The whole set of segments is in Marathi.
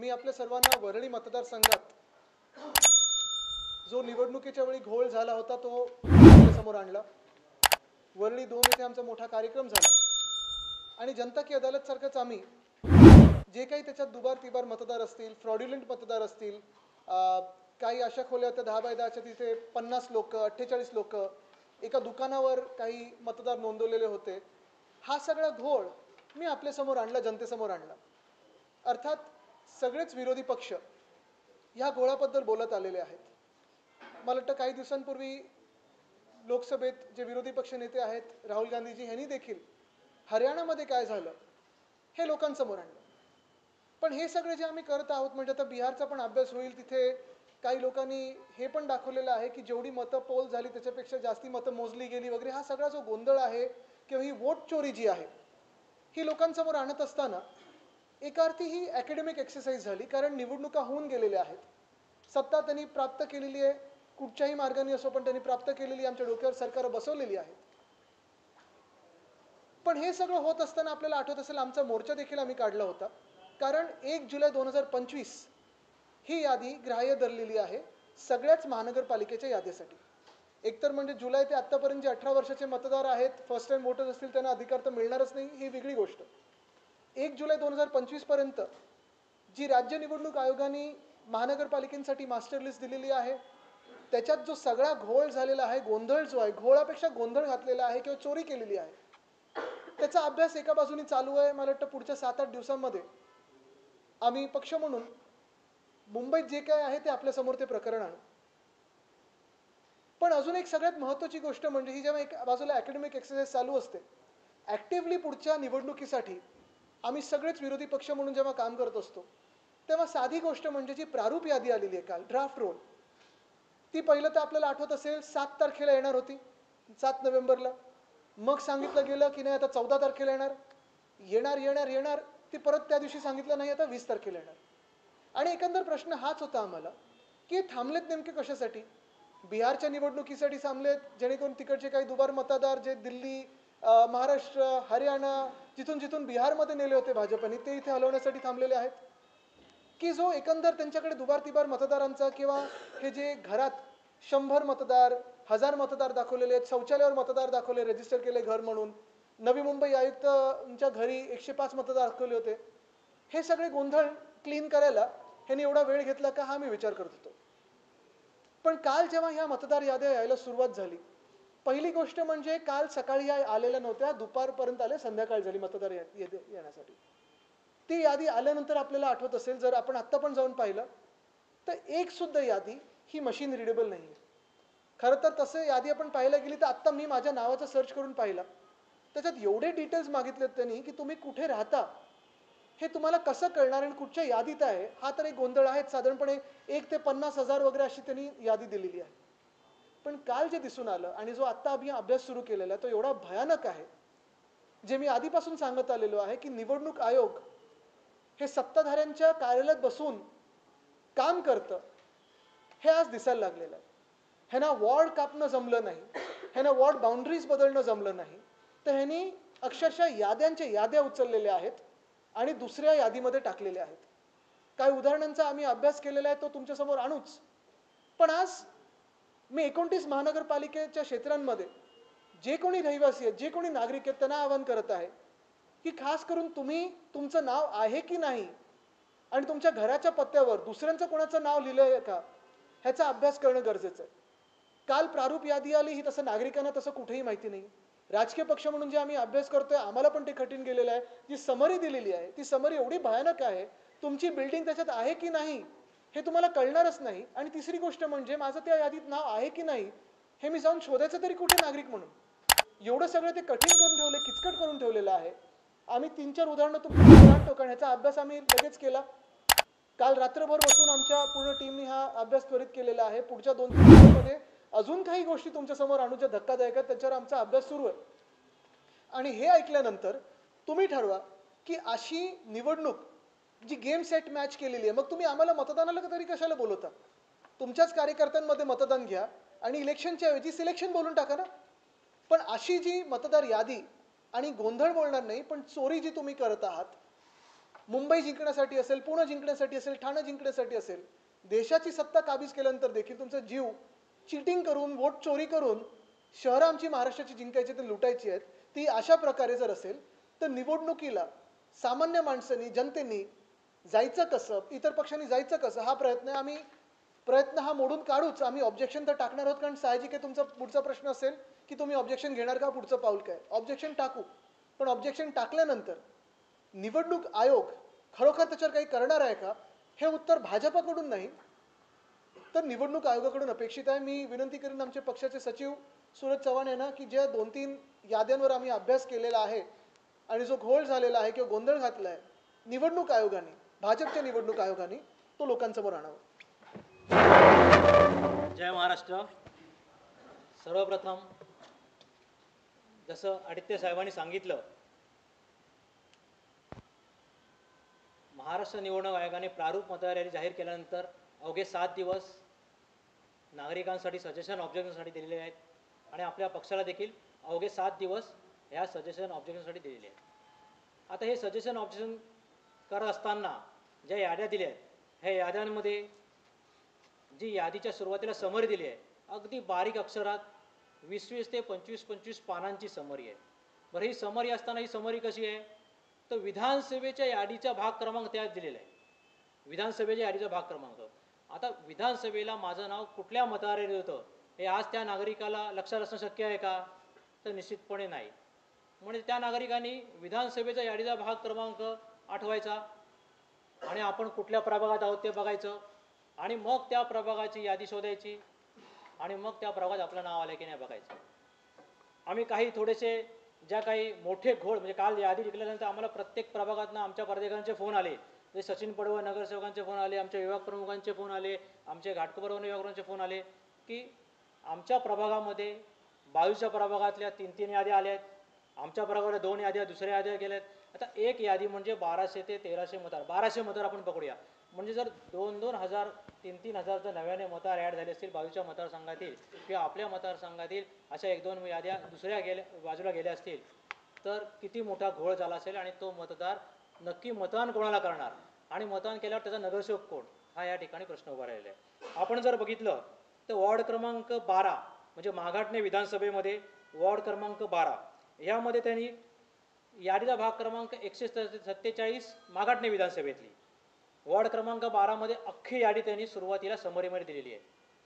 मी आपल्या सर्वांना वरळी मतदारसंघात जो निवडणुकीच्या वेळी घोळ झाला होता तो आपल्या समोर आणला। वरळी 2 येथे आमचा मोठा कार्यक्रम झाला आणि जनता की अदालत सारखंच आम्ही जे काही त्याच्यात दुबार तिबार मतदार असतील, फ्रॉड्युलंट मतदार असतील, काही अशा खोल्या होत्या 10 बाय 10च्या, तिथे 50 लोक, 48 लोक, एका दुकानावर काही मतदार नोंदवलेले होते, हा सगळा घोळ मी आपल्या समोर आणला, जनतेसमोर आणला। अर्थात सगळेच विरोधी पक्ष ह्या घोळाबद्दल बोलत आलेले आहेत। मला वाटतं काही दिवसांपूर्वी लोकसभेत जे विरोधी पक्ष नेते आहेत राहुल गांधीजी यांनी देखील हरियाणामध्ये काय झालं हे लोकांसमोर आणलं। पण हे सगळे जे आम्ही करत आहोत, म्हणजे आता बिहारचा पण अभ्यास होईल, तिथे काही लोकांनी हे पण दाखवलेलं आहे की जेवढी मतं पोल झाली त्याच्यापेक्षा जास्ती मतं मोजली गेली वगैरे, हा सगळा जो गोंधळ आहे किंवा ही वोट चोरी जी आहे ही लोकांसमोर आणत असताना एका अर्थी ही अकॅडमिक एक्सरसाइज झाली, कारण निवडणुका होऊन गेलेल्या आहेत, सत्ता त्यांनी प्राप्त केलेली आहे, कुठच्याही मार्गाने असो पण त्यांनी प्राप्त केलेली, आमच्या डोक्यावर सरकार बसवलेली आहे। पण हे सगळं होत असताना आपल्याला आठवत असेल आमचा मोर्चा देखील आम्ही काढला होता, कारण 1 जुलै 2025 ही यादी ग्राह्य धरलेली आहे सगळ्याच महानगरपालिकेच्या यादीसाठी। एकतर म्हणजे जुलै ते आतापर्यंत जे 18 वर्षाचे मतदार आहेत, फर्स्ट टाइम वोटर्स असतील, त्यांना अधिकार तर मिळणारच नाही, ही वेगळी गोष्ट। 1 जुलै 2025 पर्यंत जी राज्य निवडणूक आयोगाने महानगरपालिकेसाठी मास्टर लिस्ट दिलेली आहे, त्याच्यात जो सगळा घोळ झालेला आहे, गोंधळ जो आहे, घोळापेक्षा गोंधळ घातलेला आहे किंवा चोरी केलेली आहे, त्याचा अभ्यास एका बाजूने चालू आहे। मला वाटतं पुढच्या 7-8 दिवसांमध्ये आम्ही पक्ष म्हणून मुंबईत जे काय आहे ते आपल्या समोर ते प्रकरण आणू। पण अजून एक सगळ्यात महत्त्वाची गोष्ट म्हणजे ही जेव्हा एक बाजूला अकॅडमिक एक्सरसाइज चालू असते, ॲक्टिव्हली पुढच्या निवडणुकीसाठी आम्ही सगळेच विरोधी पक्ष म्हणून जेव्हा काम करत असतो, तेव्हा साधी गोष्ट म्हणजे जी प्रारूप यादी आलेली आहे काल, ड्राफ्ट रोल, ती पहिलं तर आपल्याला आठवत असेल 7 तारखेला येणार होती, 7 नोव्हेंबरला। मग सांगितलं गेलं की नाही आता 14 तारखेला येणार, येणार येणार येणार, ती परत त्या दिवशी सांगितलं नाही आता 20 तारखेला येणार। आणि एकंदर प्रश्न हाच होता आम्हाला की थांबलेत नेमके कशासाठी? बिहारच्या निवडणुकीसाठी थांबलेत, जेणेकरून तिकडचे काही दुबार मतदार जे दिल्ली, महाराष्ट्र, हरियाणा, जिथून जिथून बिहारमध्ये नेले होते भाजपने, ते इथे हलवण्यासाठी थांबलेले आहेत, की जो एकंदर त्यांच्याकडे दुबार तिबार मतदारांचा किंवा हे जे घरात 100 मतदार, 1000 मतदार दाखवलेले आहेत, शौचालयावर मतदार दाखवले, रजिस्टर केले घर म्हणून, नवी मुंबई आयुक्तांच्या घरी 105 मतदार दाखवले होते, हे सगळे गोंधळ क्लीन करायला ह्यांनी एवढा वेळ घेतला का, हा मी विचार करत होतो। पण काल जेव्हा ह्या मतदार याद्या यायला सुरुवात झाली, पहिली गोष्ट म्हणजे काल सकाळी या आलेल्या नव्हत्या, दुपारपर्यंत आले, संध्याकाळ झाली मतदार येण्यासाठी। ती यादी आल्यानंतर आपल्याला आठवत असेल, जर आपण आत्ता पण जाऊन पाहिलं तर एक सुद्धा यादी ही मशीन रिडेबल नाही आहे। खरं तर तसं यादी आपण पाहायला गेली तर आत्ता मी माझ्या नावाचं सर्च करून पाहिलं, त्याच्यात एवढे डिटेल्स मागितलेत त्यांनी की तुम्ही कुठे राहता हे तुम्हाला कसं कळणार आणि कुठच्या यादीत आहे, हा तर एक गोंधळ आहे। साधारणपणे 1 ते 50,000 वगैरे अशी त्यांनी यादी दिलेली आहे। पण काल जे दिसून आलं आणि जो आत्ता आम्ही अभ्यास सुरू केलेला आहे तो एवढा भयानक आहे, जे मी आधीपासून सांगत आलेलो आहे की निवडणूक आयोग हे सत्ताधाऱ्यांच्या कार्यालयात बसून काम करतं, हे आज दिसायला लागलेलं आहे। ह्यांना वॉर्ड कापणं जमलं नाही, ह्यांना वॉर्ड बाउंड्रीज बदलणं जमलं नाही, तर ह्यांनी अक्षरशः याद्यांच्या याद्या उचललेल्या आहेत आणि दुसऱ्या यादीमध्ये टाकलेल्या आहेत। काही उदाहरणांचा आम्ही अभ्यास केलेला आहे, तो तुमच्यासमोर आणूच। पण आज मी 29 महानगरपालिकेच्या क्षेत्रांमध्ये जे कोणी रहिवासी आहेत, जे कोणी नागरिक आहेत, त्यांना आवाहन करत आहे की खास करून तुम्ही तुमचं नाव आहे की नाही आणि तुमच्या घराच्या पत्त्यावर दुसऱ्यांचं कोणाचं नाव लिहिलं आहे का, ह्याचा अभ्यास करणं गरजेचं आहे। काल प्रारूप यादी आली, ही तसं नागरिकांना तसं कुठेही माहिती नाही। राजकीय पक्ष म्हणून जे आम्ही अभ्यास करतोय आम्हाला पण ते कठीण गेलेलं आहे। जी समरी दिलेली आहे ती समरी एवढी भयानक आहे, तुमची बिल्डिंग त्याच्यात आहे की नाही हे तुम्हाला कळणारच नाही। आणि तिसरी गोष्ट म्हणजे माझं त्या यादीत नाव आहे की नाही हे मी जाऊन शोधायचं तरी कुठे नागरिक म्हणून, एवढं सगळं ते कठीण करून ठेवले, किचकट करून ठेवलेलं आहे। आम्ही 3-4 उदाहरणं तुम्हाला आणतो, कारण ह्याचा अभ्यास आम्ही लगेच केला। काल रात्रभर बसून आमच्या पूर्ण टीमने हा अभ्यास त्वरित केलेला आहे। पुढच्या 2-3 दिवसांमध्ये अजून काही गोष्टी तुमच्यासमोर आणू ज्या धक्कादायक आहेत, त्याच्यावर आमचा अभ्यास सुरू आहे। आणि हे ऐकल्यानंतर तुम्ही ठरवा की अशी निवडणूक जी गेम सेट मॅच केलेली आहे, मग तुम्ही आम्हाला मतदानाला तरी कशाला बोलवता? तुमच्याच कार्यकर्त्यांमध्ये मतदान घ्या आणि इलेक्शनच्या ऐवजी सिलेक्शन बोलून टाका ना। पण अशी जी मतदार यादी आणि गोंधळ बोलणार नाही, पण चोरी जी तुम्ही करत आहात, मुंबई जिंकण्यासाठी असेल, पुणे जिंकण्यासाठी असेल, ठाणे जिंकण्यासाठी असेल, देशाची सत्ता काबीज केल्यानंतर देखील तुमचा जीव चिटिंग करून, वोट चोरी करून शहरं आमची महाराष्ट्राची जिंकायची तर लुटायची आहेत, ती अशा प्रकारे जर असेल तर निवडणुकीला सामान्य माणसांनी, जनतेने जायचं कसं, इतर पक्षांनी जायचं कसं, हा प्रयत्न हा मोडून काढूच. आम्ही ऑब्जेक्शन तर टाकणार आहोत, कारण साहजिक आहे तुमचा पुढचा प्रश्न असेल की तुम्ही ऑब्जेक्शन घेणार का, पुढचं पाऊल काय. ऑब्जेक्शन टाकू, पण ऑब्जेक्शन टाकल्यानंतर निवडणूक आयोग खरोखर त्याच्यावर काही करणार आहे का, हे उत्तर भाजपकडून नाही तर निवडणूक आयोगाकडून अपेक्षित आहे. मी विनंती करीन आमचे पक्षाचे सचिव सूरज चव्हाण यांना की ज्या 2-3 याद्यांवर आम्ही अभ्यास केलेला आहे आणि जो घोळ झालेला आहे किंवा गोंधळ घातला आहे, निवडणूक आयोगाने, भाजपच्या निवडणूक आयोगाने तो लोकांसमोर आणावा. जय महाराष्ट्र. सर्वप्रथम जसं आदित्य साहेबांनी सांगितलं, महाराष्ट्र निवडणूक आयोगाने प्रारूप मतदार यादी जाहीर केल्यानंतर अवघे 7 दिवस नागरिकांसाठी सजेशन ऑब्जेक्शनसाठी दिलेले आहेत आणि आपल्या पक्षाला देखील अवघे 7 दिवस ह्या सजेशन ऑब्जेक्शनसाठी दिलेले आहेत. आता हे सजेशन ऑब्जेक्शन करत असताना ज्या याद्या दिल्या आहेत, ह्या याद्यांमध्ये जी यादीच्या सुरुवातीला समरी दिली आहे, अगदी बारीक अक्षरात 20-20 ते 25-25 पानांची समरी आहे. बरं, ही समरी असताना ही समरी कशी आहे, तर विधानसभेच्या यादीचा भाग क्रमांक त्यात दिलेला आहे. विधानसभेच्या यादीचा भाग क्रमांक. आता विधानसभेला माझं नाव कुठल्या मतदारात होतं हे आज त्या नागरिकाला लक्षात असणं शक्य आहे का, तर निश्चितपणे नाही. म्हणजे त्या नागरिकांनी विधानसभेचा यादीचा भाग क्रमांक आठवायचा आणि आपण कुठल्या प्रभागात आहोत ते बघायचं आणि मग त्या प्रभागाची यादी शोधायची आणि मग त्या प्रभागात आपलं नाव आलं की नाही बघायचं. आम्ही काही थोडेसे ज्या काही मोठे घोळ, म्हणजे काल यादी निघाल्यानंतर आम्हाला प्रत्येक प्रभागातनं आमच्या पदाधिकाऱ्यांचे फोन आले, जे सचिन पडवळ नगरसेवकांचे फोन आले, आमच्या विभाग प्रमुखांचे फोन आले, आमचे घाटकोपर विभागाचे फोन आले की आमच्या प्रभागामध्ये बाजूच्या प्रभागातल्या 3-3 याद्या आल्या आहेत, आमच्या प्रभागाला 2 याद्या दुसऱ्या याद्या गेल्या आहेत. आता एक यादी म्हणजे 1200 ते 1300 मतदार, 1200 मतदार आपण पकडूया. म्हणजे जर 2-2 हजार 3-3 हजार जर नव्याने मतदार ॲड झाले असतील बाजूच्या मतदारसंघातील किंवा आपल्या मतदारसंघातील, अशा 1-2 याद्या दुसऱ्या बाजूला गेल्या असतील तर किती मोठा घोळ झाला असेल आणि तो मतदार नक्की मतदान कोणाला करणार आणि मतदान केल्यावर त्याचा नगरसेवक कोण, हा या ठिकाणी प्रश्न उभा राहिलेला आहे. आपण जर बघितलं तर वॉर्ड क्रमांक 12 म्हणजे माघाटणे विधानसभेमध्ये वॉर्ड क्रमांक 12 यामध्ये त्यांनी यादीचा भाग क्रमांक 147 माघाटणे विधानसभेतली वॉर्ड क्रमांक 12 मध्ये अख्खी यादी त्यांनी सुरुवातीला समरीमध्ये दिलेली आहे.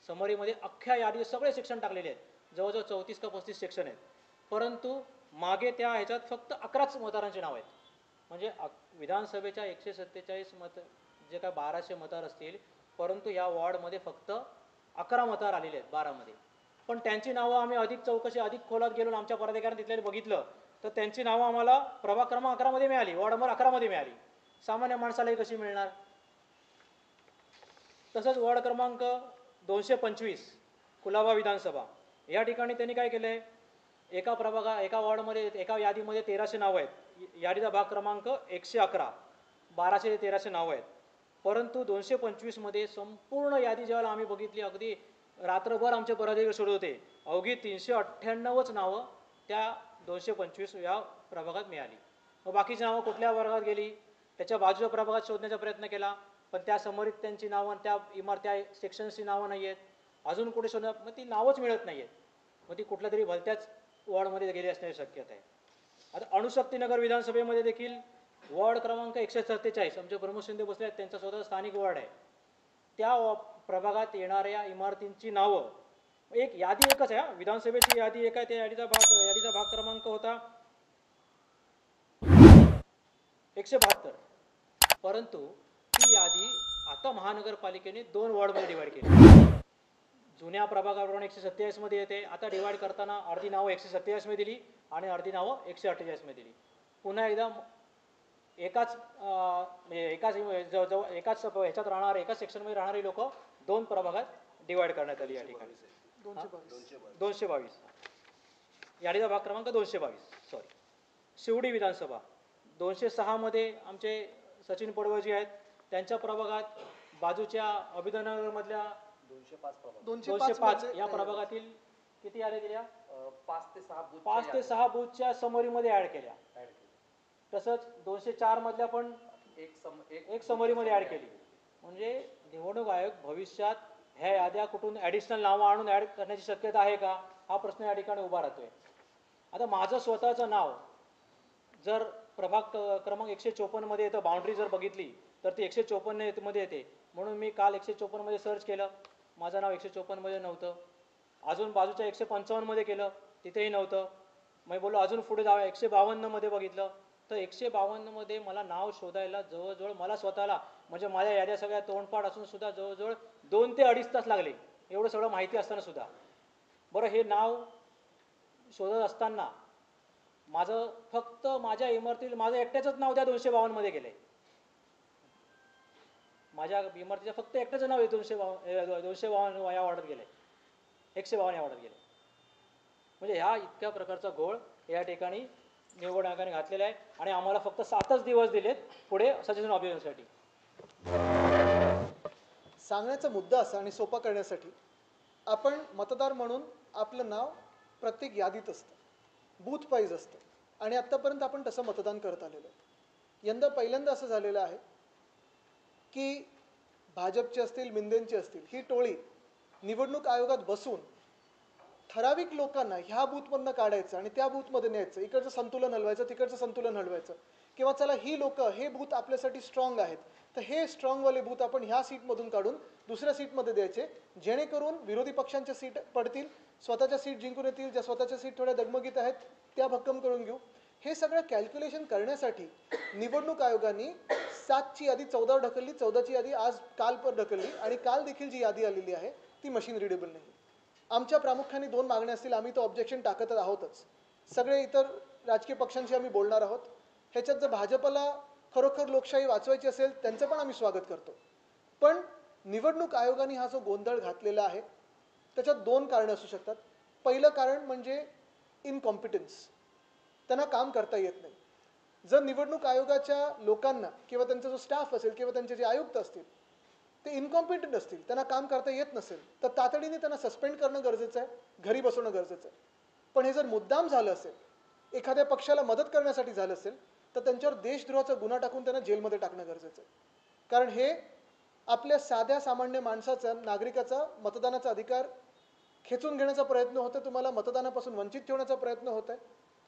समरीमध्ये अख्ख्या यादी सगळे सेक्शन टाकलेले आहेत, जवळजवळ 34 का 35 सेक्शन आहेत, परंतु मागे त्या ह्याच्यात फक्त 11च मतदारांची नाव आहेत. म्हणजे विधानसभेच्या 147 जे काय 1200 मतदार असतील, परंतु या वॉर्डमध्ये फक्त 11 मतदार आलेले आहेत 12मध्ये. पण त्यांची नावं आम्ही अधिक चौकशी, अधिक खोलात गेलो, आमच्या पदाधिकाऱ्यांनी तिथले बघितलं तर त्यांची नावं आम्हाला प्रभाग क्रमांक 11 मध्ये मिळाली, वॉर्ड नंबर 11 मध्ये मिळाली. सामान्य माणसालाही कशी मिळणार. तसंच वॉर्ड क्रमांक 225 कुलाबा विधानसभा या ठिकाणी त्यांनी काय केलंय, एका वॉर्डमध्ये एका यादीमध्ये 1300 नावं आहेत, यादीचा भाग क्रमांक 111, 1200 ते 1300 नावं आहेत, परंतु 225 मध्ये संपूर्ण यादी जेव्हा आम्ही बघितली, अगदी रात्रभर आमचे पदाधिकारी शोधत होते, अवघी 398च नावं त्या 225 या प्रभागात मिळाली. मग बाकीची नावं कुठल्या वर्गात गेली, त्याच्या बाजूच्या प्रभागात शोधण्याचा प्रयत्न केला, पण त्या समोरीत त्यांची नावं, त्या सेक्शन्सची नावं नाही आहेत. अजून कुठे शोधणार, मग ती नावच मिळत नाही आहेत. मग ती कुठल्या तरी भलत्याच वॉर्डमध्ये गेली असण्याची शक्यता आहे. आता अणुशक्तीनगर विधानसभेमध्ये देखील वॉर्ड क्रमांक 147 आमचे प्रमोद शिंदे बसले आहेत, त्यांचा स्वतः स्थानिक वॉर्ड आहे, त्या प्रभागात येणाऱ्या इमारतींची नावं, एक यादी एकच आहे, विधानसभेची यादी एक आहे, त्या यादीचा भाग क्रमांक होता 172, परंतु ती यादी आता महानगरपालिकेने 2 वॉर्डमध्ये डिवाइड केली. जुन्या प्रभागाप्रमाणे 127 मध्ये येते, आता डिवाइड करताना अर्धी नावं 127 मध्ये दिली आणि अर्धी नावं 148 मध्ये दिली. पुन्हा एकदा एकाच ह्याच्यात राहणारे, एकाच सेक्शनमध्ये राहणारी लोक 2 प्रभागात डिवाइड करण्यात आली. या ठिकाणी 222 यादीचा भाग क्रमांक 222. सॉरी, शिवडी विधानसभा 206 मध्ये आमचे सचिन पडवळजी आहेत, त्यांच्या प्रभागात बाजूच्या अभिनवनगरमधल्या 205 या प्रभागातील किती याद्या दिल्या, 5 ते 6 बूथच्या समरीमध्ये ऍड केल्या. तसंच 204 मधल्या पण एक समरीमध्ये ऍड केली. म्हणजे निवडणूक आयोग भविष्यात ह्या याद्या कुठून ॲडिशनल नावं आणून ऍड करण्याची शक्यता आहे का, हा प्रश्न या ठिकाणी उभा राहतोय. आता माझं स्वतःचं नाव जर प्रभाग क्रमांक 154 मध्ये येतं, बाउंड्री जर बघितली तर ती 154 मध्ये येते. म्हणून मी काल 154 मध्ये सर्च केलं, माझं नाव 154 मध्ये नव्हतं. अजून बाजूच्या 155 मध्ये केलं, तिथेही नव्हतं. मग बोललो अजून पुढे जाऊया, 152 मध्ये बघितलं तर 152 मध्ये मला नाव शोधायला जवळजवळ मला स्वतःला, म्हणजे माझ्या याद्या सगळ्या तोंडपाठ असून सुद्धा जवळजवळ 2 ते 2.5 तास लागले, एवढं सगळं माहिती असताना सुद्धा. बरं, हे नाव शोधत असताना माझं फक्त माझ्या इमारतीत माझं एकट्याचंच नाव त्या 252 मध्ये गेलंय. माझ्या इमारतीचं फक्त एकट्याचं नाव 252 या वॉर्डात गेलंय, 152 या वॉर्डात गेलंय. म्हणजे ह्या इतक्या प्रकारचा घोळ या ठिकाणी निवड आयोगाने घातलेला आहे. आणि आम्हाला फक्त 7च दिवस दिलेत पुढे सजेशन ऑब्जेक्शनसाठी. सांगण्याचा मुद्दा असा आणि सोपा करण्यासाठी, आपण मतदार म्हणून आपलं नाव प्रत्येक यादीत असतं, बूथ वाईज असतं, आणि आत्तापर्यंत आपण तसं मतदान करत आलेलो आहे. यंदा पहिल्यांदा असं झालेलं आहे की भाजपचे असतील, मिंदेंचे असतील, ही टोळी निवडणूक आयोगात बसून ठराविक लोकांना ह्या बूथमधनं काढायचं आणि त्या बूथमध्ये न्यायचं, इकडचं संतुलन हलवायचं, तिकडचं संतुलन हलवायचं, किंवा चला ही लोकं हे बूथ आपल्यासाठी स्ट्रॉंग आहेत तर हे स्ट्रॉंगवाले बूथ आपण ह्या सीटमधून काढून दुसऱ्या सीटमध्ये द्यायचे, जेणेकरून विरोधी पक्षांच्या सीट पडतील, स्वतःच्या सीट जिंकून येतील, ज्या स्वतःच्या सीट थोड्या डगमगीत आहेत त्या भक्कम करून घेऊ. हे सगळं कॅल्क्युलेशन करण्यासाठी निवडणूक आयोगाने 7ची यादी 14 ढकलली, 14ची यादी आज काल पर ढकलली, आणि काल देखील जी यादी आलेली आहे ती मशीन रिडेबल नाही. आमच्या प्रामुख्याने 2 मागण्या असतील, आम्ही तो ऑब्जेक्शन टाकत आहोतच. सगळे इतर राजकीय पक्षांशी आम्ही बोलणार आहोत. ह्याच्यात जर भाजपला खरोखर लोकशाही वाचवायची असेल त्यांचं पण आम्ही स्वागत करतो. पण निवडणूक आयोगाने हा जो गोंधळ घातलेला आहे त्याच्यात 2 कारणं असू शकतात. पहिलं कारण म्हणजे इनकॉम्पिटन्स, त्यांना काम करता येत नाही. जर निवडणूक आयोगाच्या लोकांना किंवा त्यांचा जो स्टाफ असेल किंवा त्यांचे जे आयुक्त असतील ते इनकॉम्पिटंट असतील, त्यांना काम करता येत नसेल, तर तातडीने त्यांना सस्पेंड करणं गरजेचं आहे, घरी बसवणं गरजेचं आहे. पण हे जर मुद्दाम झालं असेल, एखाद्या पक्षाला मदत करण्यासाठी झालं असेल, तर त्यांच्यावर देशद्रोहाचा गुन्हा टाकून त्यांना जेलमध्ये टाकणं गरजेचं आहे. कारण हे आपल्या साध्या सामान्य माणसाचा, नागरिकाचा मतदानाचा अधिकार खेचून घेण्याचा प्रयत्न होतो, तुम्हाला मतदानापासून वंचित ठेवण्याचा प्रयत्न होत आहे.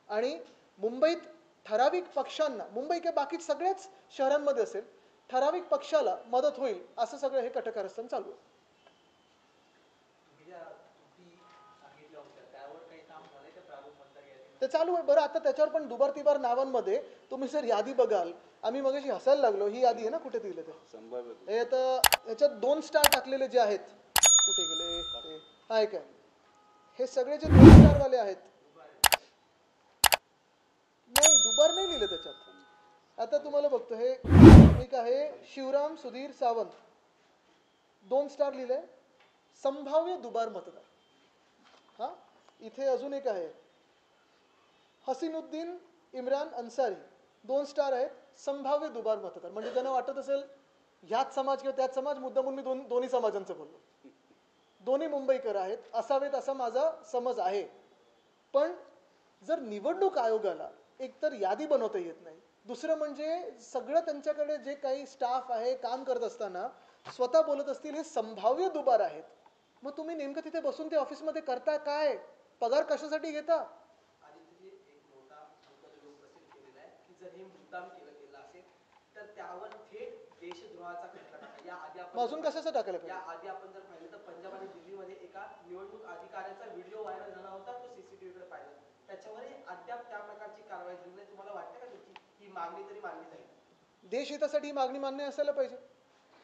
आणि मुंबईत ठराविक पक्षांना, मुंबई किंवा बाकी सगळ्याच शहरांमध्ये असेल, ठराविक पक्षाला मदत होईल असं सगळं हे कटकारस्थान चालू आहे. ते चालू आहे. बरं, आता त्याच्यावर पण दुबार तिबार नावांमध्ये तुम्ही जर यादी बघाल, आम्ही मगाशी हसायला लागलो, ही यादी आहे ना, कुठे दिलं ते, हे आता याच्यात 2 स्टार टाकलेले जे आहेत, कुठे गेले ते, हाय काय, हे सगळे जे 2 स्टारवाले आहेत, नाही दुबार नाही लिहिलं त्याच्यात. आता तुम्हाला बघतो, हे एक आहे शिवराम सुधीर सावंत, 2 स्टार लिहिलंय, संभाव्य दुबार मतदार. हा, इथे अजून एक आहे हसीनुद्दीन इम्रान अन्सारी, 2 स्टार आहेत, संभाव्य दुबार मतदार. म्हणजे ज्यांना वाटत असेल ह्याच समाज किंवा त्याच समाज, मुद्दामून मी दोन्ही समाजांचं बोललो, दोन्ही मुंबईकर आहेत असावेत असा माझा समज आहे. पण जर निवडणूक आयोगाला एकतर यादी बनवता येत नाही, दुसरं म्हणजे सगळं त्यांच्याकडे जे काही स्टाफ आहे काम करत असताना स्वतः बोलत असतील हे संभाव्य दुबार आहेत, मग तुम्ही नेमकं तिथे बसून ते ऑफिसमध्ये करता काय, पगार कशासाठी घेता? अजून कशाचं टाकायला पाहिजे? याआधी आपण जर पाहिलं तर पंजाब आणि दिल्लीमध्ये एका निवडणूक अधिकाऱ्याचा व्हिडिओ व्हायरल झाला होता, तो सीसीटीव्हीकडे पाहिला, त्याच्यावरही अद्याप त्या प्रकारची कारवाई झाली नाही. तुम्हाला वाटतं का ही मागणी तरी मानली जाईल? देशहितासाठी ही मागणी मान्य असायला पाहिजे.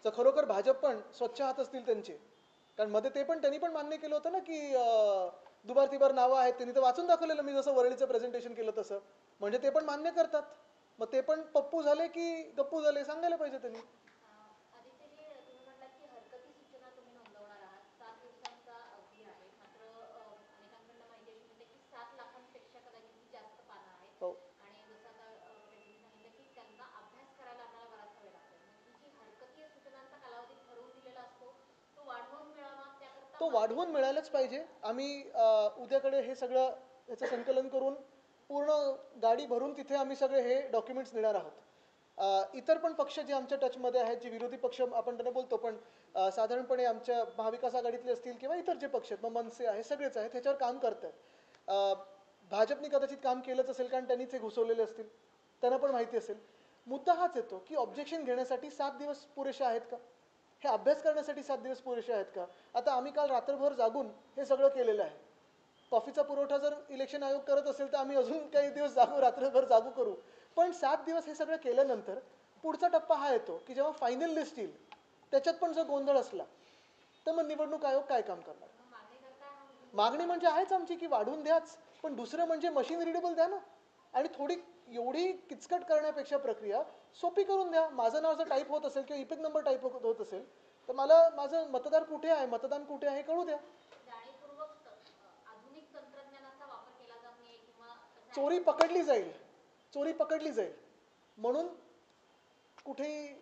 जर खरोखर भाजप पण स्वच्छ हात असतील त्यांचे, कारण मध्ये त्यांनी पण मान्य केलं होतं ना की दुबार तिबार नावं आहेत, त्यांनी तर वाचून दाखवलेलं, मी जसं वरळीचं प्रेझेंटेशन केलं तसं. म्हणजे ते पण मान्य करतात. मग ते पण पप्पू झाले की गप्पू झाले सांगायला पाहिजे त्यांनी. तो वाढवून मिळायलाच पाहिजे. आम्ही उद्याकडे हे सगळं याचं संकलन करून पूर्ण गाडी भरून तिथे आम्ही सगळे हे डॉक्युमेंट्स नेणार आहोत. इतर पण पक्ष जे आमच्या टचमध्ये आहेत, जे विरोधी पक्ष आपण त्यांना बोलतो, पण साधारणपणे आमच्या महाविकास आघाडीतले असतील किंवा इतर जे पक्ष आहेत, मग मनसे आहे, सगळेच आहेत, ह्याच्यावर काम करत आहेत. भाजपने कदाचित काम केलंच असेल कारण त्यांनीच हे घुसवलेले असतील, त्यांना पण माहिती असेल. मुद्दा हाच येतो की ऑब्जेक्शन घेण्यासाठी 7 दिवस पुरेसे आहेत का, हे अभ्यास करण्यासाठी 7 दिवस पुरेसे आहेत का. आता आम्ही काल रात्रभर जागून हे सगळं केलेलं आहे. कॉफीचा पुरवठा जर इलेक्शन आयोग करत असेल तर आम्ही अजून काही दिवस जागू, रात्रभर जागू करू. पण 7 दिवस हे सगळं केल्यानंतर पुढचा टप्पा हा येतो की जेव्हा फायनल लिस्ट येईल त्याच्यात पण जर गोंधळ असला तर मग निवडणूक आयोग काय काम करणार. मागणी म्हणजे आहेच आमची की वाढवून द्याच, पण दुसरं म्हणजे मशीन रिडेबल द्या ना. आणि थोडी एवढी किचकट करण्यापेक्षा प्रक्रिया सोपी करून द्या. माझं नाव जर टाईप होत असेल किंवा इपिक नंबर टाईप होत असेल तर मला माझं मतदार कुठे आहे, मतदान कुठे आहे कळू द्या. चोरी पकडली जाईल, चोरी पकडली जाईल म्हणून कुठेही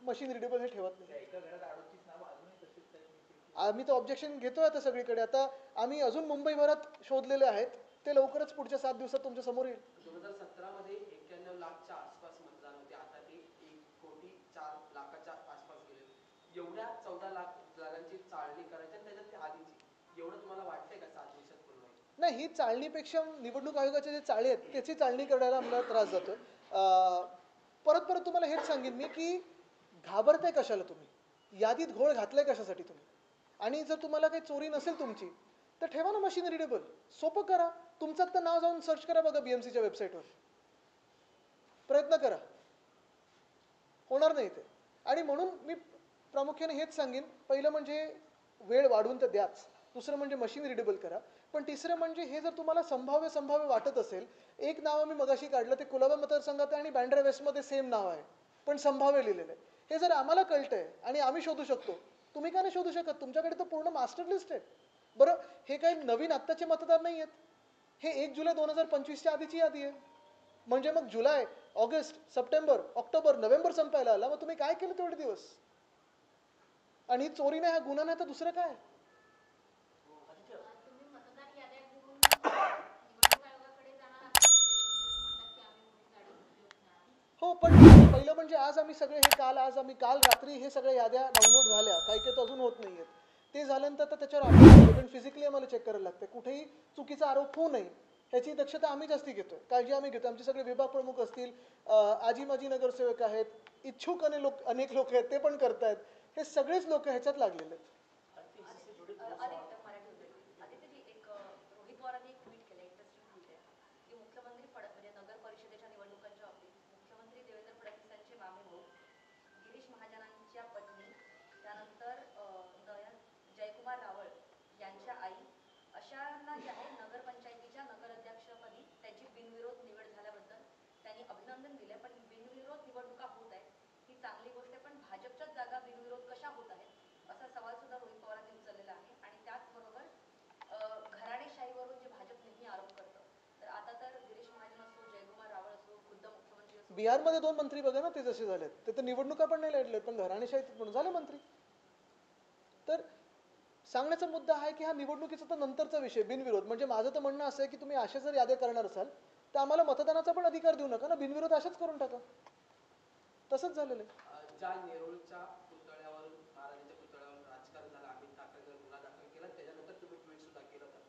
मशीन रिडेबल हे ठेवत नाही. आम्ही तर ऑब्जेक्शन घेतोय आता सगळीकडे. आता आम्ही अजून मुंबईभरात शोधलेले आहेत, ते लवकरच पुढच्या 7 दिवसात तुमच्या समोर येईल. 2017 मध्ये 91 लाखच्या आसपास मतदान होते, आता ते 1,04,00,000च्या आसपास गेले. एवढ्या 14 लाख जागांची चाळणी करायची आणि त्याच्यात ते आधीची, एवढं तुम्हाला वाटतंय का 7 दिवसात पूर्ण होईल? नाही, ही चाळणीपेक्षा निवडणूक आयोगाचे जे चाळे आहेत त्याची चाळणी करायला आम्हाला त्रास जातो. परत परत तुम्हाला हेच सांगेन मी की घाबरताय कशाला तुम्ही, यादीत घोळ घातलाय कशासाठी तुम्ही. आणि जर तुम्हाला काही चोरी नसेल तुमची तर ठेवा ना मशीन रिडेबल, सोपं करा. तुमचं तर नाव जाऊन सर्च करा बघा BMCच्या वेबसाईटवर, प्रयत्न करा, होणार नाही ते. आणि म्हणून मी प्रामुख्याने हेच सांगेन, पहिलं म्हणजे वेळ वाढवून तर द्याच, दुसरं म्हणजे मशीन रिडेबल करा, पण तिसरं म्हणजे हे जर तुम्हाला संभाव्य वाटत असेल, एक नाव मी मगाशी काढलं ते कुलाबा मतदारसंघात आहे आणि बँड्रा वेस्टमध्ये सेम नाव आहे पण संभाव्य लिहिलेलं आहे. हे जर आम्हाला कळतंय आणि आम्ही शोधू शकतो, तुम्ही का नाही शोधू शकत? तुमच्याकडे तर पूर्ण मास्टर लिस्ट आहे. बरं, हे काही नवीन आत्ताचे मतदार नाही आहेत, हे 1 जुलै 2025च्या आधीची यादी आहे. म्हणजे मग जुलै, ऑगस्ट, सप्टेंबर, ऑक्टोबर, नोव्हेंबर संपायला आला, मग तुम्ही काय केलं तेवढे दिवस? आणि चोरी नाही, हा गुन्हा नाही तर दुसरं काय? हो, पण पहिलं म्हणजे आज आम्ही सगळे हे काल रात्री हे सगळ्या याद्या डाउनलोड झाल्या, काही काही तर अजून होत नाही आहेत. ते झाल्यानंतर तर त्याच्यावर अपडेट, पण फिजिकली आम्हाला चेक करायला लागतं. कुठेही चुकीचा आरोप होऊ नये ह्याची दक्षता आम्ही जास्ती घेतोय, काळजी आम्ही घेतो. आमचे सगळे विभाग प्रमुख असतील, आजी माजी नगरसेवक आहेत, इच्छुक अनेक लोक आहेत, ते पण करतायत. हे सगळेच लोक ह्याच्यात लागलेले आहेत. बिहारमध्ये 2 मंत्री बघा ना, ते जसे झालेत, ते तर निवडणुका पण नाही लढले, पण घराणेशाहीत म्हणून झाले मंत्री. तर सांगण्याचा मुद्दा आहे की हा निवडणुकीचा तर नंतरचा विषय, बिनविरोध. म्हणजे माझं तर म्हणणं असं आहे की तुम्ही अशा जर याद्या करणार असाल तर आम्हाला मतदानाचा पण अधिकार देऊ नका ना, बिनविरोध अशाच करून टाका. तसंच झालेलं आहे. ज्या नेरूळच्या पुतळ्यावरून, महाराजांच्या पुतळ्यावरून राजकारण झालं, अमित ठाकरेंवर गुन्हा दाखल केला, त्याच्यानंतर तुम्ही ट्विट सुद्धा केलं होतं.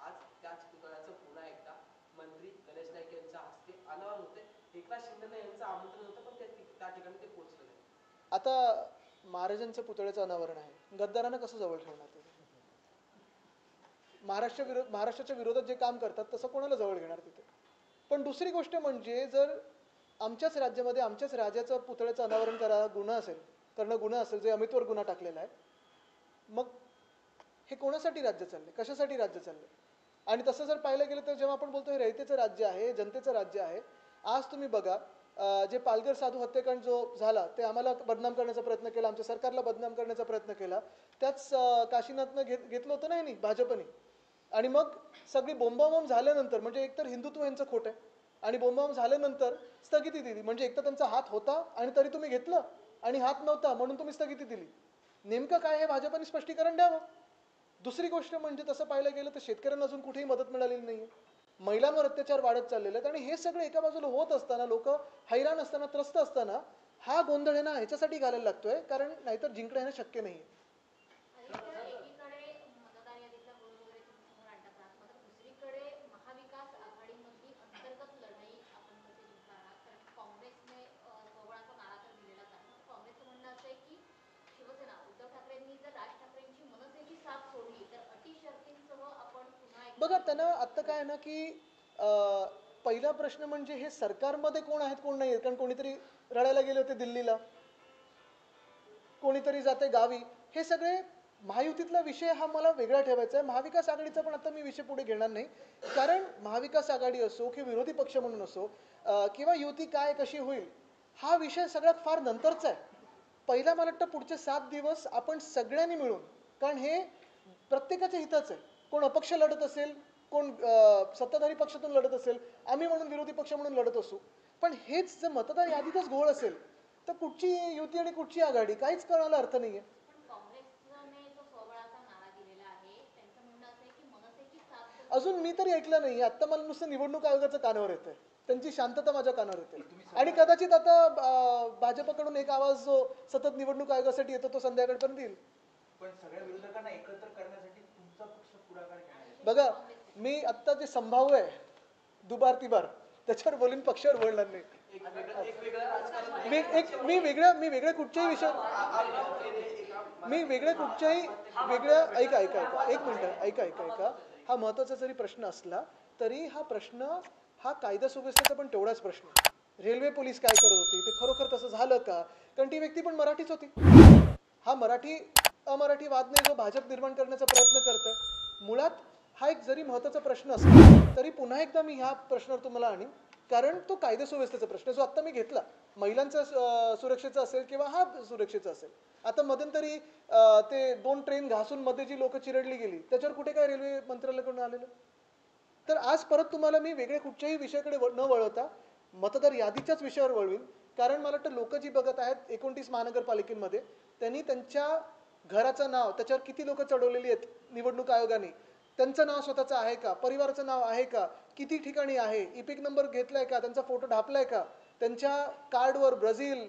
आज त्याच पुतळ्याचं पुन्हा एकदा मंत्री गणेश नाईक यांच्या हस्ते अनावरण होते. एकनाथ शिंदे यांचं आमंत्रण होतं पण त्या ठिकाणी ते पोहोचलं नाही. आता महाराजांचं पुतळ्याचं अनावरण आहे, गद्दारांना कसं जवळ ठेवणार ते? महाराष्ट्राच्या विरोधात जे काम करतात तसं कोणाला जवळ घेणार तिथे? पण दुसरी गोष्ट म्हणजे जर आमच्याच राज्यामध्ये आमच्याच राजाचं पुतळ्याचं अनावरण करणं गुन्हा असेल, जे अमितवर गुन्हा टाकलेला आहे, मग हे कोणासाठी राज्य चाललंय, कशासाठी राज्य चाललंय? आणि तसं जर पाहिलं गेलं तर जेव्हा आपण बोलतो हे रयतेचं राज्य आहे, जनतेचं राज्य आहे, आज तुम्ही बघा जे पालघर साधू हत्याकांड जो झाला ते आम्हाला बदनाम करण्याचा प्रयत्न केला, आमच्या सरकारला बदनाम करण्याचा प्रयत्न केला, त्याच काशीनाथनं घेतलं होतं नाही भाजपने. आणि मग सगळी बोंबाबोंब झाल्यानंतर, म्हणजे एकतर हिंदुत्व यांचं खोटं आहे आणि बोंबाबोंब झाल्यानंतर स्थगिती दिली. म्हणजे एकतर त्यांचा हात होता आणि तरी तुम्ही घेतलं, आणि हात नव्हता म्हणून तुम्ही स्थगिती दिली. नेमकं काय हे भाजपने स्पष्टीकरण द्यावं. दुसरी गोष्ट म्हणजे तसं पाहायला गेलं तर शेतकऱ्यांना अजून कुठेही मदत मिळालेली नाही आहे. महिलांवर अत्याचार वाढत चाललेले आहेत आणि हे सगळं एका बाजूला होत असताना लोक हैराण असताना त्रस्त असताना हा गोंधळ आहे ना ह्याच्यासाठी घालायला लागतोय कारण नाहीतर जिंकणं हे शक्य नाही. एकीकडे मतदार यादीतला गोळ वगैरे तुम्ही समोर आणतात आहात, मात्र दुसरीकडे महाविकास आघाडीमधली अंतर्गत लढाई आपण कशी जिंकणार आहात? कारण काँग्रेसने स्वबळाचा नारा तर दिलेलाच आहे. मात्र काँग्रेसचं म्हणणं असं आहे की शिवसेना उद्धव ठाकरेंनी जर राज ठाकरेंची मनसेची साथ सोडली तर अटी शर्तींसह आपण पुन्हा एक बघा त्यांना आत्ता काय आहे ना की पहिला प्रश्न म्हणजे हे सरकारमध्ये कोण आहेत कोण नाही आहेत, कारण कोणीतरी रडायला गेले होते दिल्लीला, कोणीतरी जाते गावी. हे सगळे महायुतीतला विषय हा मला वेगळा ठेवायचा आहे. महाविकास आघाडीचा पण आता मी विषय पुढे घेणार नाही, कारण महाविकास आघाडी असो किंवा विरोधी पक्ष म्हणून असो किंवा युती काय कशी होईल हा विषय सगळ्यात फार नंतरचा आहे. पहिला मला वाटतं पुढचे 7 दिवस आपण सगळ्यांनी मिळून, कारण हे प्रत्येकाच्या हिताचं आहे. कोण अपक्ष लढत असेल, कोण सत्ताधारी पक्षातून लढत असेल, आम्ही म्हणून विरोधी पक्ष म्हणून लढत असू, पण हेच जर मतदार यादीतच घोळ असेल तर कुठची युती आणि कुठची आघाडी काहीच कळायला अर्थ नाहीये. पण काँग्रेसने जो स्वबळाचा नारा दिलेला आहे त्यांचं म्हणणं असं आहे की मनसेची साथ अजून मी तरी ऐकलं नाही. आता मला नुसतं निवडणूक आयोगाचं कानावर येतंय, त्यांची शांतता माझ्या कानावर येते. आणि कदाचित आता भाजपकडून एक आवाज जो सतत निवडणूक आयोगासाठी येतो तो संध्याकाळपर्यंत येईल. पण सगळ्या विरोधकांना एकत्र करण्यासाठी तुमचा पक्ष पुढाकार घेणार आहे. बघा मी आत्ता जे संभाव्य आहे दुबार तिबार त्याच्यावर बोलून पक्षावर बोलणार नाही. मी वेगळ्या कुठच्याही विषयावर मी वेगळ्या कुठच्याही वेगळ्या ऐका एक मिनिट ऐका हा महत्वाचा जरी प्रश्न असला तरी हा प्रश्न हा कायदा सुव्यवस्थेचा पण तेवढाच प्रश्न आहे. रेल्वे पोलीस काय करत होती ते खरोखर तसं झालं का, कारण ती व्यक्ती पण मराठीच होती. हा मराठी अमराठी वाद नाही जो भाजप निर्माण करण्याचा प्रयत्न करतोय. मुळात हा एक जरी महत्त्वाचा प्रश्न असला तरी पुन्हा एकदा मी ह्या प्रश्नावर तुम्हाला आणीन, कारण तो कायदा सुव्यवस्थेचा प्रश्न जो आत्ता मी घेतला महिलांचा सुरक्षेचा असेल किंवा हा सुरक्षेचा असेल. आता मध्यंतरी ते 2 ट्रेन घासून मध्ये जी लोक चिरडली गेली त्याच्यावर कुठे काय रेल्वे मंत्रालयाकडून आलेलं. तर आज परत तुम्हाला मी वेगळ्या कुठच्याही विषयाकडे न वळवता मतदार यादीच्याच विषयावर वळवीन, कारण मला वाटतं लोक जी बघत आहेत 29 महानगरपालिकेमध्ये त्यांनी त्यांच्या घराचं नाव त्याच्यावर किती लोक चढवलेली आहेत निवडणूक आयोगाने, त्यांचं नाव स्वतःचं आहे का, परिवाराचं नाव आहे का, किती ठिकाणी आहे, इपिक नंबर घेतलाय का, त्यांचा फोटो ढापलाय का, त्यांच्या कार्डवर ब्राझील,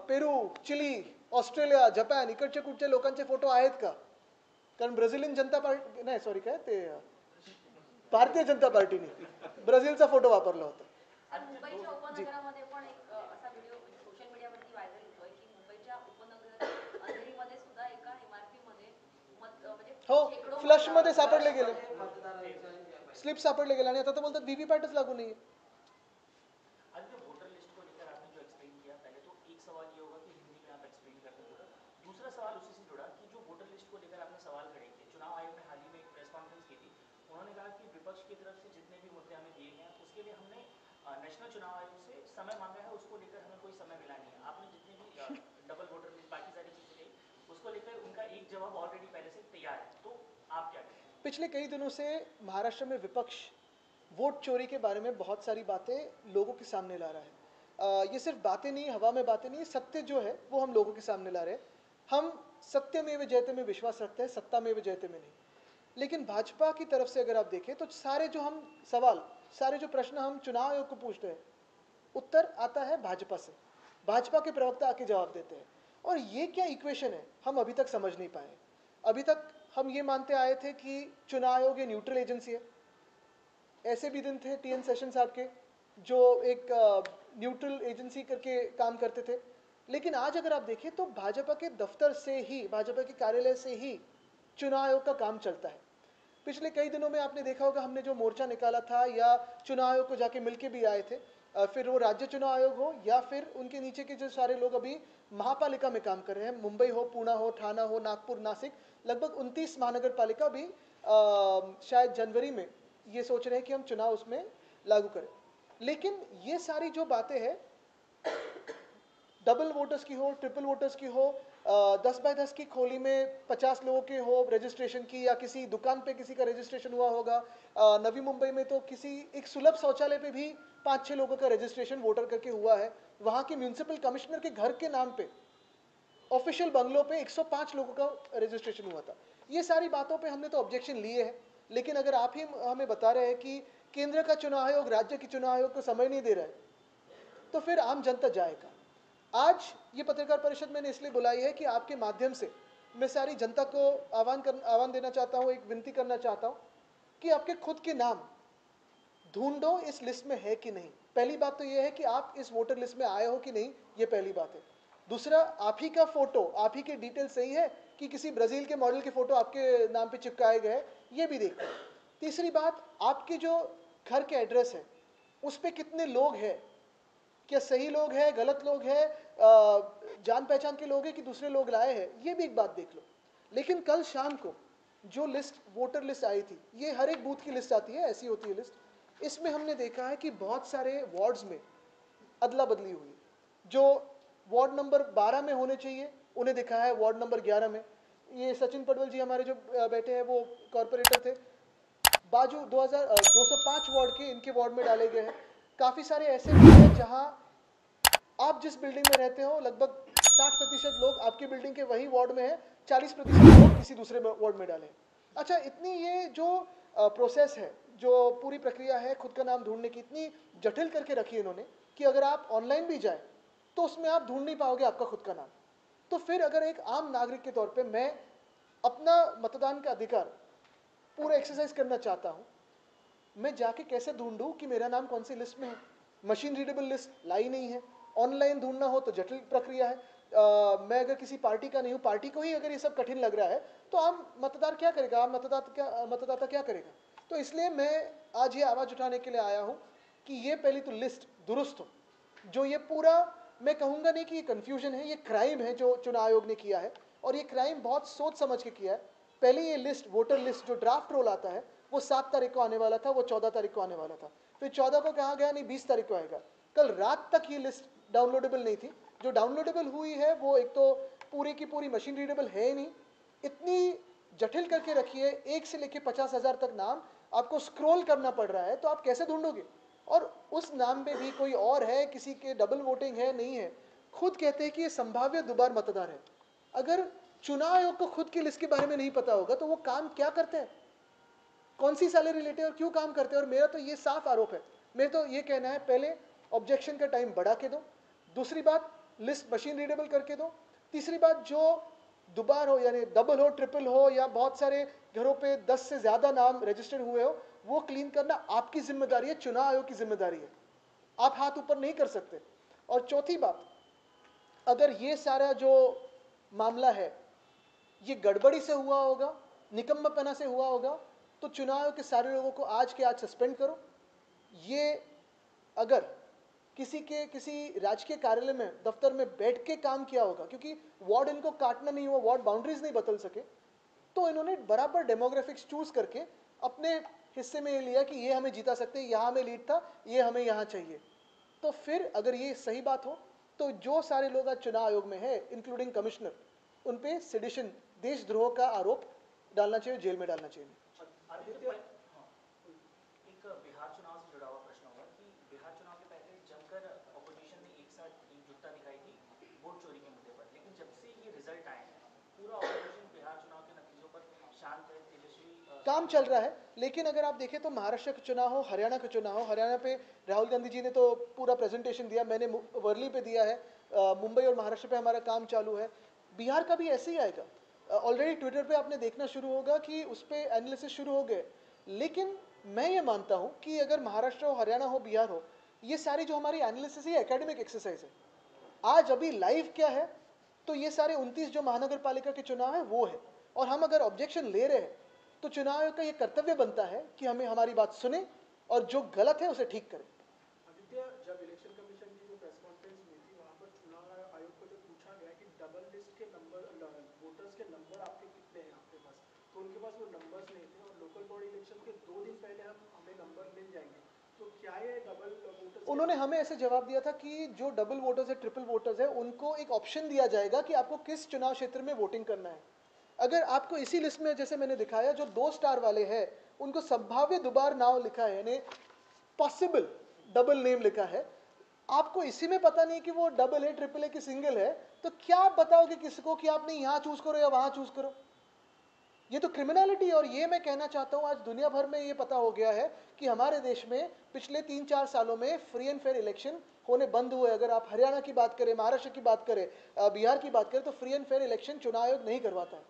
पेरू, चिली, ऑस्ट्रेलिया, जपान इकडचे कुठच्या लोकांचे फोटो आहेत का, कारण ब्राझिलियन जनता पार्टी नाही सॉरी काय ते भारतीय जनता पार्टीने ब्राझीलचा फोटो वापरला होता. मुंबईच्या उपनगरामध्ये पण एक असा व्हिडिओ सोशल मीडियावरती व्हायरल होतोय की मुंबईच्या उपनगर अंधेरीमध्ये सुद्धा एका इमारतीमध्ये म्हणजे हो फ्लश मध्ये सापडले गेले, स्लिप सापडले गेले आणि आता तर बोलतात व्हीव्हीपॅटच लागू नाही. आज जो वोटर लिस्ट को लेकर आपने जो एक्सप्लेन किया, पहले तो एक सवाल ये होगा कि हिंदी में आप एक्सप्लेन करते हो. दूसरा सवाल उसी से जुड़ा कि जो वोटर लिस्ट को लेकर आपने सवाल खड़े किए, चुनाव आयोग ने हाल ही में एक प्रेस कॉन्फ्रेंस की थी, उन्होंने कहा कि विपक्ष की तरफ से जितने भी मुद्दे हमें दिए हैं उसके लिए हमने नेशनल चुनाव आयोग से समय मांगा है, उसको लेकर हमें कोई समय मिला नहीं है. आपने जितने भी डबल वोटर लिस्ट बाकी सारी चीजें कही उसको लेकर उनका एक जवाब ऑलरेडी पहले से तैयार है, तो आप क्या कहें? पिछले कई दिनों से महाराष्ट्र में विपक्ष वोट चोरी के बारे में बहुत सारी बातें लोगों के सामने ला रहा है. ये सिर्फ बातें नहीं, हवा में बातें नहीं, सत्य जो है वो हम लोगों के सामने ला रहे हैं. हम सत्यमेव जयते में विश्वास रखते हैं, सत्तामेव जयते में नहीं. लेकिन भाजपा की तरफ से अगर आप देखें तो सारे जो हम सवाल, सारे जो प्रश्न हम चुनाव आयोग को पूछते हैं उत्तर आता है भाजपा से. भाजपा के प्रवक्ता आके जवाब देते हैं और ये क्या इक्वेशन है हम अभी तक समझ नहीं पाए. अभी तक हम ये मानते आए थे कि चुनाव आयोग ये न्यूट्रल एजेंसी है. ऐसे भी दिन थे टीएन सेशन साहब के जो एक न्यूट्रल एजेंसी करके काम करते थे. लेकिन आज अगर आप देखें तो भाजपा के दफ्तर से ही, भाजपा के कार्यालय से ही चुनाव आयोग का काम चलता है. पिछले कई दिनों में आपने देखा होगा हमने जो मोर्चा निकाला था या चुनाव आयोग को जाके मिलके भी आए थे, फिर वो राज्य चुनाव आयोग हो या फिर उनके नीचे के जो सारे लोग अभी महापालिका में काम कर रहे हैं, मुंबई हो, पुणे हो, ठाणा हो, नागपुर, नासिक, लगभग 29 महानगर पालिका भी शायद जनवरी में ये सोच रहे हैं कि हम चुनाव उसमें लागू करें. लेकिन ये सारी जो बातें हैं डबल वोटर्स की हो, ट्रिपल वोटर्स की हो, 10x10 की खोली में 50 लोगों के हो रजिस्ट्रेशन की, या किसी दुकान पे किसी का रजिस्ट्रेशन हुआ होगा, नवी मुंबई में तो किसी एक सुलभ शौचालय पे भी 5-6 लोगों का रजिस्ट्रेशन वोटर करके हुआ है. वहाँ के म्यूनिसिपल कमिश्नर के घर के नाम पे ऑफिशियल बंगलों पे 105 लोगों का रजिस्ट्रेशन हुआ था. ये सारी बातों पे हमने तो ऑब्जेक्शन लिए हैं, लेकिन अगर आप ही हमें बता रहे हैं कि केंद्र का चुनाव आयोग राज्य की चुनाव आयोग को समय नहीं दे रहा है, तो फिर आम जनता जाएगा। आज ये पत्रकार परिषद मैंने इसलिए बुलाई है कि आपके माध्यम से मैं सारी जनता को आह्वान देना चाहता हूँ, एक विनती करना चाहता हूँ कि आपके खुद के नाम ढूंढो इस लिस्ट में है कि नहीं। पहली बात तो ये है कि आप इस वोटर लिस्ट में आए हो कि नहीं, ये पहली बात है। दूसरा, आप ही का फोटो, आप ही के डिटेल सही है कि किसी ब्राजील के मॉडल के फोटो आपके नाम पे चिपकाए गए, ये भी देखो। तीसरी बात, आपके जो घर के एड्रेस है उस पे कितने लोग हैं, क्या सही लोग हैं, गलत लोग हैं, जान पहचान के लोग हैं कि दूसरे लोग लाए हैं, ये भी एक बात देख लो। लेकिन कल शाम को जो लिस्ट, वोटर लिस्ट आई थी, ये हर एक बूथ की लिस्ट आती है, ऐसी होती है लिस्ट। इसमें हमने देखा है कि बहुत सारे वार्ड्स में अदला बदली हुई। जो वार्ड नंबर 12 में होने चाहिए उन्हें दिखा है वार्ड नंबर 11 में। ये सचिन पटवल जी हमारे जो बैठे हैं वो कॉरपोरेटर थे, बाजू 205 वार्ड के इनके वार्ड में डाले गए हैं। काफ़ी सारे ऐसे भी हैं जहां आप जिस बिल्डिंग में रहते हो लगभग 60% लोग आपकी बिल्डिंग के वही वार्ड में है, 40% लोग किसी दूसरे वार्ड में डाले। अच्छा, इतनी ये जो प्रोसेस है, जो पूरी प्रक्रिया है खुद का नाम ढूंढने की, इतनी जटिल करके रखी है इन्होंने कि अगर आप ऑनलाइन भी जाए तो उसमें आप ढूंढ नहीं पाओगे आपका खुद का नाम। तो फिर अगर एक आम नागरिक के तौर पे मैं अपना मतदान का अधिकार पूरा एक्सरसाइज करना चाहता हूँ, मैं जाके कैसे ढूंढूं कि मेरा नाम कौन सी लिस्ट में है? मशीन रीडेबल लिस्ट लाई नहीं है, ऑनलाइन ढूंढना हो तो जटिल प्रक्रिया है। मैं अगर किसी पार्टी का नहीं हूँ, पार्टी को ही अगर ये सब कठिन लग रहा है तो आम मतदार क्या करेगा, आम मतदाता क्या करेगा? तो इसलिए मैं आज ये आवाज़ उठाने के लिए आया हूँ कि ये पहली तो लिस्ट दुरुस्त हो। जो ये पूरा, मैं कहूँगा नहीं कि ये कन्फ्यूजन है, ये क्राइम है जो चुनाव आयोग ने किया है, और ये क्राइम बहुत सोच समझ के किया है। पहले ये लिस्ट, वोटर लिस्ट जो ड्राफ्ट रोल आता है वो 7 तारीख को आने वाला था, वो 14 तारीख को आने वाला था, फिर 14 को कहा गया नहीं 20 तारीख को आएगा। कल रात तक ये लिस्ट डाउनलोडेबल नहीं थी। जो डाउनलोडेबल हुई है वो एक तो पूरी की पूरी मशीन रीडेबल है ही नहीं, इतनी जटिल करके रखी है, 1 से लेकर 50,000 तक नाम आपको स्क्रॉल करना पड़ रहा है, तो आप कैसे ढूंढोगे? और उस नाम पे भी कोई और है, किसी के डबल वोटिंग है, नहीं है। खुद कहते हैं कि ये संभाव्य दोबार मतदार है। अगर चुनाव आयोग को खुद की लिस्ट के बारे में नहीं पता होगा तो वो काम क्या करते हैं, कौन सी सैलरी लेते हैं और क्यों काम करते हैं? और मेरा तो ये साफ आरोप है, मेरा तो ये कहना है, पहले ऑब्जेक्शन का टाइम बढ़ा के दो, दूसरी बात लिस्ट मशीन रीडेबल करके दो, तीसरी बात जो दोबार हो, यानी डबल हो, ट्रिपल हो, या बहुत सारे घरों पे 10 से ज़्यादा नाम रजिस्टर्ड हुए हो, वो क्लीन करना आपकी जिम्मेदारी है, चुनाव आयोग की जिम्मेदारी है, आप हाथ ऊपर नहीं कर सकते। और चौथी बात, अगर ये सारा जो मामला है ये गड़बड़ी से हुआ होगा, निकम्मापना से हुआ होगा, तो चुनाव आयोग के सारे लोगों को आज के आज सस्पेंड करो। ये अगर किसी राजकीय कार्यालय में, दफ्तर में बैठ के काम किया होगा, क्योंकि वार्ड इनको काटना नहीं हुआ, वार्ड बाउंड्रीज नहीं बदल सके, तो इन्होंने बराबर डेमोग्राफिक्स चूज करके अपने हिस्से में ये लिया कि ये हमें जीता सकते हैं, यहाँ हमें लीड था, ये हमें यहाँ चाहिए। तो फिर अगर ये सही बात हो तो जो सारे लोग आज चुनाव आयोग में है, इंक्लूडिंग कमिश्नर, उन पे सेडिशन, देशद्रोह का आरोप डालना चाहिए, जेल में डालना चाहिए। आदित्य, हाँ, एक बिहार चुनाव से जुड़ा हुआ प्रश्न होगा कि बिहार चुनाव के पहले जमकर ऑपोजिशन ने एक साथ एकजुटता दिखाई थी वोट चोरी के मुद्दे पर, लेकिन जब से ये रिजल्ट आए हैं पूरा ऑपोजिशन बिहार चुनाव के नतीजों पर शांत है, तेजस्वी काम चल रहा है। लेकिन अगर आप देखें तो महाराष्ट्र का चुनाव हो, हरियाणा का चुनाव हो, हरियाणा पे राहुल गांधी जी ने तो पूरा प्रेजेंटेशन दिया, मैंने वर्ली पे दिया है, मुंबई और महाराष्ट्र पे हमारा काम चालू है, बिहार का भी ऐसे ही आएगा। ऑलरेडी ट्विटर पे आपने देखना शुरू होगा कि उस पर एनालिसिस शुरू हो गए। लेकिन मैं ये मानता हूँ कि अगर महाराष्ट्र हो, हरियाणा हो, बिहार हो, ये सारी जो हमारी एनालिसिस है एकेडमिक एक्सरसाइज है। आज अभी लाइव क्या है, तो ये सारे 29 जो महानगर पालिका के चुनाव है वो है, और हम अगर ऑब्जेक्शन ले रहे हैं तो चुनाव आयोग का ये कर्तव्य बनता है कि हमें हमारी बात सुने और जो गलत है उसे ठीक करें। आदित्य, जब इलेक्शन कमीशन की जो प्रेस कॉन्फ्रेंस हुई थी वहाँ पर चुनाव आयोग को जो पूछा गया कि डबल लिस्ट के नंबर, वोटर्स के नंबर आपके कितने हैं आपके पास, तो उनके पास वो नंबर्स नहीं थे, और लोकल बॉडी इलेक्शन के 2 दिन पहले हमें नंबर मिल जाएंगे, तो क्या ये डबल वोटर्स? उन्होंने हमें ऐसे जवाब दिया था कि जो डबल वोटर्स है, ट्रिपल वोटर्स है, उनको एक ऑप्शन दिया जाएगा कि आपको किस चुनाव क्षेत्र में वोटिंग करना है। अगर आपको इसी लिस्ट में, जैसे मैंने दिखाया, जो 2 स्टार वाले हैं उनको संभाव्य दोबार नाम लिखा है, यानी पॉसिबल डबल नेम लिखा है, आपको इसी में पता नहीं कि वो डबल है, ट्रिपल है कि सिंगल है, तो क्या आप बताओगे किसी को कि आपने यहाँ चूज करो या वहां चूज करो? ये तो क्रिमिनलिटी। और ये मैं कहना चाहता हूँ, आज दुनिया भर में ये पता हो गया है कि हमारे देश में पिछले 3-4 सालों में फ्री एंड फेयर इलेक्शन होने बंद हुए। अगर आप हरियाणा की बात करें, महाराष्ट्र की बात करें, बिहार की बात करें, तो फ्री एंड फेयर इलेक्शन चुनाव आयोग नहीं करवाता है।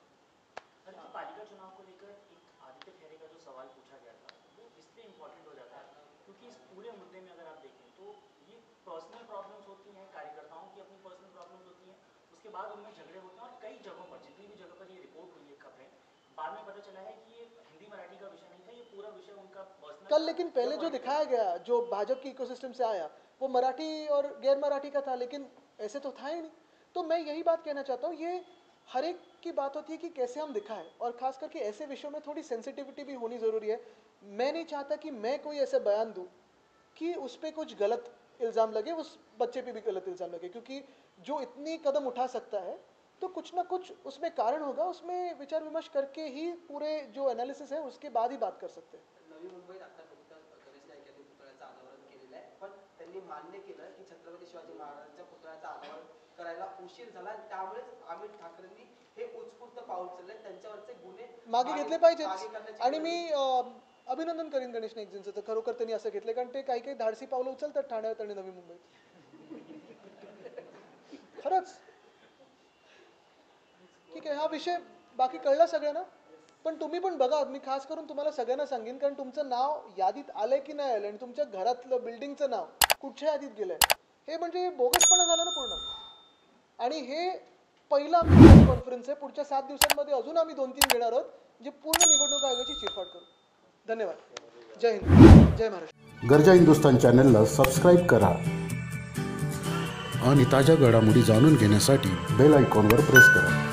सर, जो पालिका चुनाव को लेकर एक आदित्य खैरे का जो सवाल पूछा गया था वो इसलिए इम्पोर्टेंट हो जाता है क्योंकि इस पूरे मुद्दे में अगर आप देखें तो ये पर्सनल प्रॉब्लम्स होती हैं, कार्यकर्ताओं की अपनी पर्सनल प्रॉब्लम्स होती हैं, उसके बाद उनमें झगड़े होते हैं और कई जगहों पर, जितनी भी जगह पर ये रिपोर्ट हुई है खबरें, बाद में पता चला है कि ये हिंदी मराठी का विषय नहीं था, ये पूरा विषय उनका पर्सनल कल लेकिन पहले जो दिखाया गया, जो भाजपा की इकोसिस्टम से आया, वो मराठी और गैर मराठी का था, लेकिन ऐसे तो था ही नहीं। तो मैं यही बात कहना चाहता हूँ, ये हर एक की बात होती है कि कैसे हम दिखाएं, और खास करके ऐसे विषयों में थोड़ी सेंसिटिविटी भी होनी ज़रूरी है। मैं नहीं चाहता कि मैं कोई ऐसे बयान दूं कि उस पर कुछ गलत इल्ज़ाम लगे, उस बच्चे पे भी गलत इल्ज़ाम लगे, क्योंकि जो इतनी कदम उठा सकता है तो कुछ ना कुछ उसमें कारण होगा, उसमें विचार विमर्श करके ही पूरे जो एनालिसिस है उसके बाद ही बात कर सकते हैं। नवी मुंबईत आता फक्त गणेश नाईक यांनी पुतळ्याचं अनावरण केलेलं आहे, पण त्यांनी मान्य केलं की छत्रपती शिवाजी महाराजांच्या पुतळ्याचं अनावरण करायला उशीर झाला आणि त्यामुळेच अमित ठाकरेंनी हे उत्स्फूर्त पाऊल उचलले, त्यांच्यावरचे गुन्हे मागे घेतले मागे पाहिजेत। करण्याची आणि मी अभिनंदन करीन गणेश नाईकजींचं, तर खरोखर त्यांनी असं घेतलं, कारण ते काही काही धाडसी पावलं उचलतात ठाण्यात आणि नवी मुंबईत। खरंच ठीक आहे, हा विषय बाकी कळला सगळ्यांना, पण तुम्ही पण बघा, मी खास करून तुम्हाला सगळ्यांना सांगेन, कारण तुमचं नाव यादीत आलंय की नाही आलं आणि तुमच्या घरातलं बिल्डिंगचं नाव कुठच्या यादीत गेलंय, हे म्हणजे बोगसपणा झाला ना पूर्ण। आणि हे पहिलं आमची प्रेस कॉन्फरन्स आहे, पुढच्या 7 दिवसांमध्ये अजून आम्ही 2-3 घेणार आहोत, जे पूर्ण निवडणूक आयोगाची चिरफाड करू। धन्यवाद। जय हिंद, जय महाराष्ट्र। गर्जा हिंदुस्तान चॅनलला सबस्क्राईब करा आणि ताज्या घडामोडी जाणून घेण्यासाठी बेल आयकॉनवर प्रेस करा।